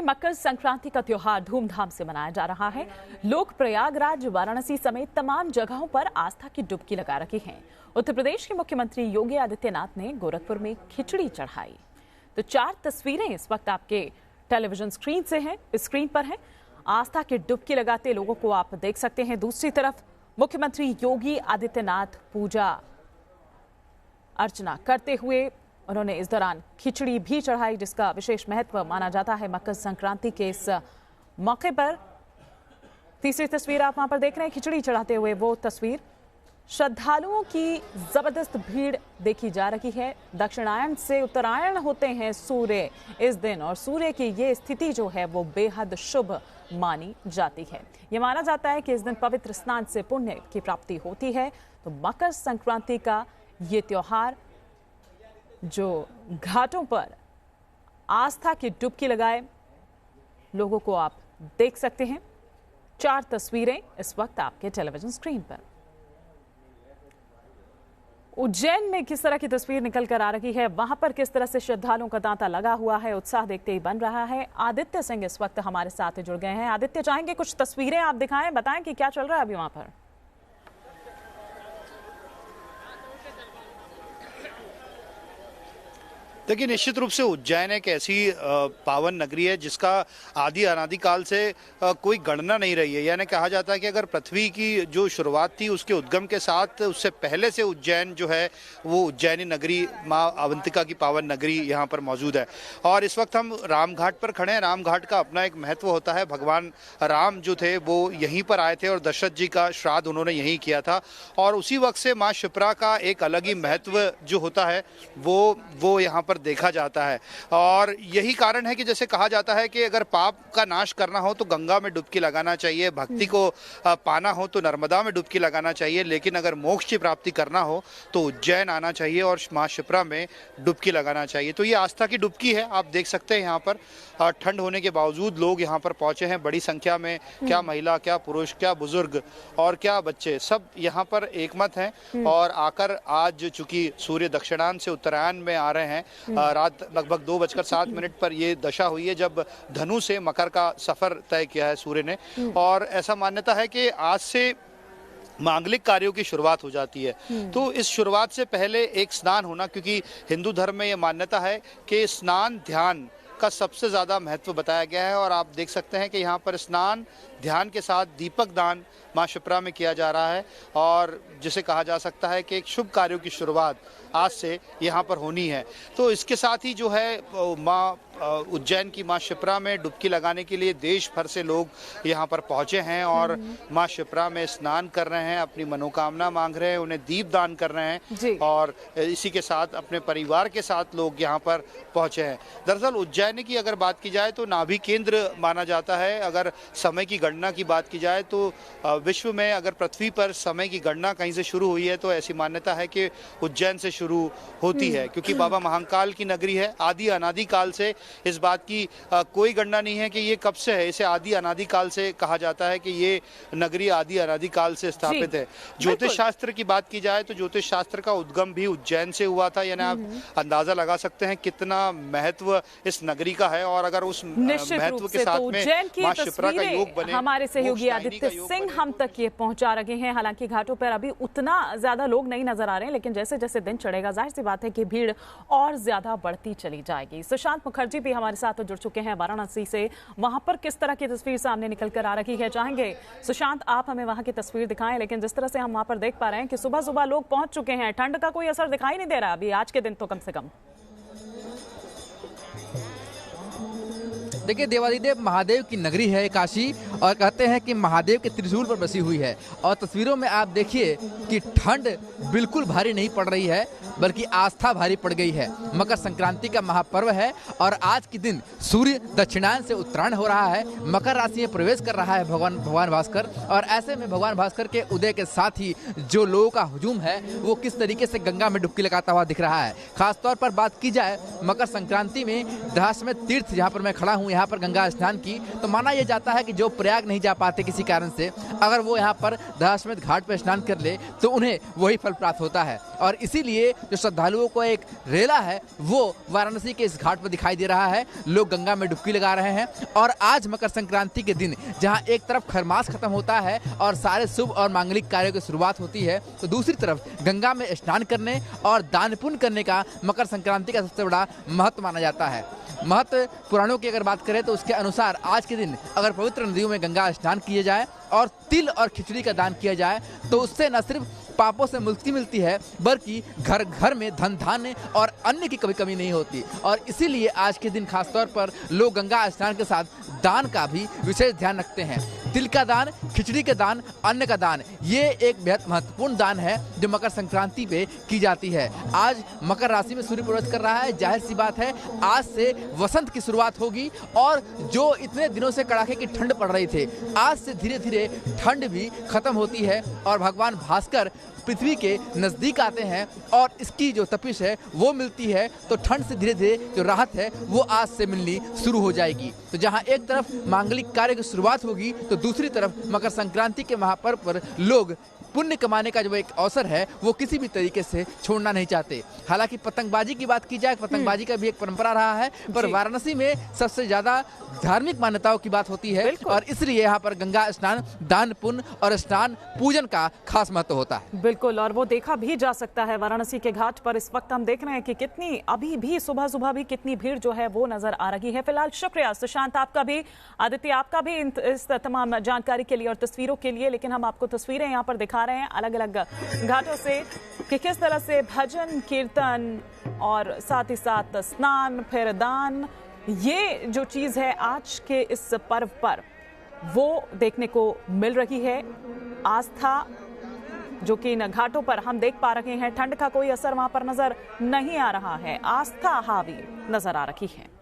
मकर संक्रांति का त्योहार धूमधाम से मनाया जा रहा है। लोग प्रयागराज, वाराणसी समेत तमाम जगहों पर आस्था की डुबकी लगा रखे हैं। उत्तर प्रदेश के मुख्यमंत्री योगी आदित्यनाथ ने गोरखपुर में खिचड़ी चढ़ाई। तो 4 तस्वीरें इस वक्त आपके टेलीविजन स्क्रीन पर हैं। आस्था की डुबकी लगाते लोगों को आप देख सकते हैं। दूसरी तरफ मुख्यमंत्री योगी आदित्यनाथ पूजा अर्चना करते हुए उन्होंने इस दौरान खिचड़ी भी चढ़ाई, जिसका विशेष महत्व माना जाता है मकर संक्रांति के इस मौके पर। तीसरी तस्वीर आप वहां पर देख रहे हैं, खिचड़ी चढ़ाते हुए वो तस्वीर। श्रद्धालुओं की जबरदस्त भीड़ देखी जा रही है। दक्षिणायन से उत्तरायण होते हैं सूर्य इस दिन, और सूर्य की ये स्थिति जो है वो बेहद शुभ मानी जाती है। ये माना जाता है कि इस दिन पवित्र स्नान से पुण्य की प्राप्ति होती है। तो मकर संक्रांति का ये त्योहार जो घाटों पर आस्था की डुबकी लगाए लोगों को आप देख सकते हैं। 4 तस्वीरें इस वक्त आपके टेलीविजन स्क्रीन पर। उज्जैन में किस तरह की तस्वीर निकल कर आ रही है, वहां पर किस तरह से श्रद्धालुओं का तांता लगा हुआ है, उत्साह देखते ही बन रहा है। आदित्य सिंह इस वक्त हमारे साथ जुड़ गए हैं। आदित्य, चाहेंगे कुछ तस्वीरें आप दिखाएं, बताएं कि क्या चल रहा है अभी वहां पर। देखिए, निश्चित रूप से उज्जैन एक ऐसी पावन नगरी है जिसका आदि अनादि काल से कोई गणना नहीं रही है। यानी कहा जाता है कि अगर पृथ्वी की जो शुरुआत थी उसके उद्गम के साथ, उससे पहले से उज्जैन जो है वो उज्जैनी नगरी, माँ अवंतिका की पावन नगरी यहाँ पर मौजूद है। और इस वक्त हम रामघाट पर खड़े हैं। रामघाट का अपना एक महत्व होता है। भगवान राम जो थे वो यहीं पर आए थे और दशरथ जी का श्राद्ध उन्होंने यहीं किया था। और उसी वक्त से माँ शिप्रा का एक अलग ही महत्व जो होता है वो यहाँ पर देखा जाता है। और यही कारण है कि जैसे कहा जाता है कि अगर पाप का नाश करना हो तो गंगा में डुबकी लगाना चाहिए, भक्ति को पाना हो तो नर्मदा में डुबकी लगाना चाहिए, लेकिन अगर मोक्ष की प्राप्ति करना हो तो उज्जैन आना चाहिए और मां शिप्रा में डुबकी लगाना चाहिए। तो ये आस्था की डुबकी है। आप देख सकते हैं यहाँ पर ठंड होने के बावजूद लोग यहाँ पर पहुंचे हैं बड़ी संख्या में। क्या महिला, क्या पुरुष, क्या बुजुर्ग और क्या बच्चे, सब यहाँ पर एकमत हैं। और आकर आज चूंकि सूर्य दक्षिणायन से उत्तरायण में आ रहे हैं, रात लगभग 2:07 पर ये दशा हुई है जब धनु से मकर का सफर तय किया है सूर्य ने। और ऐसा मान्यता है कि आज से मांगलिक कार्यों की शुरुआत हो जाती है। तो इस शुरुआत से पहले एक स्नान होना, क्योंकि हिंदू धर्म में ये मान्यता है कि स्नान ध्यान का सबसे ज़्यादा महत्व बताया गया है। और आप देख सकते हैं कि यहाँ पर स्नान ध्यान के साथ दीपक दान माँ शिप्रा में किया जा रहा है। और जिसे कहा जा सकता है कि एक शुभ कार्यों की शुरुआत आज से यहाँ पर होनी है। तो इसके साथ ही जो है माँ उज्जैन की माँ शिप्रा में डुबकी लगाने के लिए देश भर से लोग यहाँ पर पहुँचे हैं और माँ शिप्रा में स्नान कर रहे हैं, अपनी मनोकामना मांग रहे हैं, उन्हें दीप दान कर रहे हैं। और इसी के साथ अपने परिवार के साथ लोग यहाँ पर पहुँचे हैं। दरअसल उज्जैन की अगर बात की जाए तो नाभि केंद्र माना जाता है। अगर समय की गणना की बात की जाए तो विश्व में अगर पृथ्वी पर समय की गणना कहीं से शुरू हुई है तो ऐसी मान्यता है कि उज्जैन से शुरू होती है, क्योंकि बाबा महाकाल की नगरी है। आदि अनादि काल से इस बात की कोई गणना नहीं है कि ये कब से है। इसे आदि अनादि काल से कहा जाता है कि ये नगरी आदि अनादि काल से स्थापित है। ज्योतिष शास्त्र की बात की जाए तो ज्योतिष शास्त्र का उद्गम भी उज्जैन से हुआ था। यानी आप अंदाजा लगा सकते हैं कितना महत्व इस नगरी का है। और अगर उस महत्व के साथ में मां शिप्रा का योग बने, हमारे सहयोगी आदित्य सिंह हम तक ये पहुंचा रहे हैं। हालांकि घाटों पर अभी उतना ज्यादा लोग नहीं नजर आ रहे हैं, लेकिन जैसे जैसे दिन चढ़ेगा जाहिर सी बात है कि भीड़ और ज्यादा बढ़ती चली जाएगी। सुशांत मुखर्जी भी हमारे साथ जुड़ चुके हैं वाराणसी से। वहां पर किस तरह की तस्वीर सामने निकल कर आ रही है, चाहेंगे सुशांत आप हमें वहां की तस्वीर दिखाएं। लेकिन जिस तरह से हम वहां पर देख पा रहे हैं कि सुबह सुबह लोग पहुंच चुके हैं, ठंड का कोई असर दिखाई नहीं दे रहा अभी आज के दिन तो कम से कम। देखिए, देवादिदेव महादेव की नगरी है काशी, और कहते हैं कि महादेव के त्रिशूल पर बसी हुई है। और तस्वीरों में आप देखिए कि ठंड बिल्कुल भारी नहीं पड़ रही है, बल्कि आस्था भारी पड़ गई है। मकर संक्रांति का महापर्व है और आज के दिन सूर्य दक्षिणायन से उत्तरायण हो रहा है, मकर राशि में प्रवेश कर रहा है भगवान भास्कर। और ऐसे में भगवान भास्कर के उदय के साथ ही जो लोगों का हुजूम है वो किस तरीके से गंगा में डुबकी लगाता हुआ दिख रहा है। खासतौर पर बात की जाए मकर संक्रांति में दशाश्वमेध तीर्थ, जहाँ पर मैं खड़ा हूँ, यहाँ पर गंगा स्नान की, तो माना यह जाता है कि जो प्रयाग नहीं जा पाते किसी कारण से, अगर वो यहाँ पर दशाश्वमेध घाट पर स्नान कर ले तो उन्हें वही फल प्राप्त होता है। और इसीलिए जो श्रद्धालुओं को एक रेला है वो वाराणसी के इस घाट पर दिखाई दे रहा है। लोग गंगा में डुबकी लगा रहे हैं और आज मकर संक्रांति के दिन जहाँ एक तरफ खरमास खत्म होता है और सारे शुभ और मांगलिक कार्यों की शुरुआत होती है, तो दूसरी तरफ गंगा में स्नान करने और दान पुण्य करने का मकर संक्रांति का सबसे बड़ा महत्व माना जाता है। महत्व पुराणों की अगर बात करें तो उसके अनुसार आज के दिन अगर पवित्र नदियों में गंगा स्नान किया जाए और तिल और खिचड़ी का दान किया जाए तो उससे न सिर्फ पापों से मुक्ति मिलती है बल्कि घर घर में धन धान्य और अन्न की कभी कमी नहीं होती। और इसीलिए आज के दिन खासतौर पर लोग गंगा स्नान के साथ दान का भी विशेष ध्यान रखते हैं। तिल का दान, खिचड़ी का दान, अन्न का दान, ये एक बेहद महत्वपूर्ण दान है जो मकर संक्रांति पे की जाती है। आज मकर राशि में सूर्य प्रवेश कर रहा है, जाहिर सी बात है आज से वसंत की शुरुआत होगी और जो इतने दिनों से कड़ाके की ठंड पड़ रही थी, आज से धीरे धीरे ठंड भी खत्म होती है और भगवान भास्कर पृथ्वी के नजदीक आते हैं और इसकी जो तपिश है वो मिलती है, तो ठंड से धीरे धीरे जो राहत है वो आज से मिलनी शुरू हो जाएगी। तो जहां एक तरफ मांगलिक कार्य की शुरुआत होगी तो दूसरी तरफ मकर संक्रांति के महापर्व पर लोग पुण्य कमाने का जो एक अवसर है वो किसी भी तरीके से छोड़ना नहीं चाहते। हालांकि पतंगबाजी की बात की जाए, पतंगबाजी का भी एक परंपरा रहा है, पर वाराणसी में सबसे ज्यादा धार्मिक मान्यताओं की बात होती है और इसलिए यहाँ पर गंगा स्नान, दान पुण्य और स्नान पूजन का खास महत्व होता है। बिल्कुल, और वो देखा भी जा सकता है वाराणसी के घाट पर। इस वक्त हम देख रहे हैं कि कितनी अभी भी सुबह सुबह भी कितनी भीड़ जो है वो नजर आ रही है। फिलहाल शुक्रिया सुशांत, आपका भी, आदित्य आपका भी इस तमाम जानकारी के लिए और तस्वीरों के लिए। लेकिन हम आपको तस्वीरें यहाँ पर दिखा रहे हैं अलग अलग घाटों से कि किस तरह से भजन कीर्तन और साथ ही साथ स्नान फिर दान, ये जो चीज है आज के इस पर्व पर वो देखने को मिल रही है। आस्था जो कि इन घाटों पर हम देख पा रहे हैं, ठंड का कोई असर वहां पर नजर नहीं आ रहा है, आस्था हावी नजर आ रही है।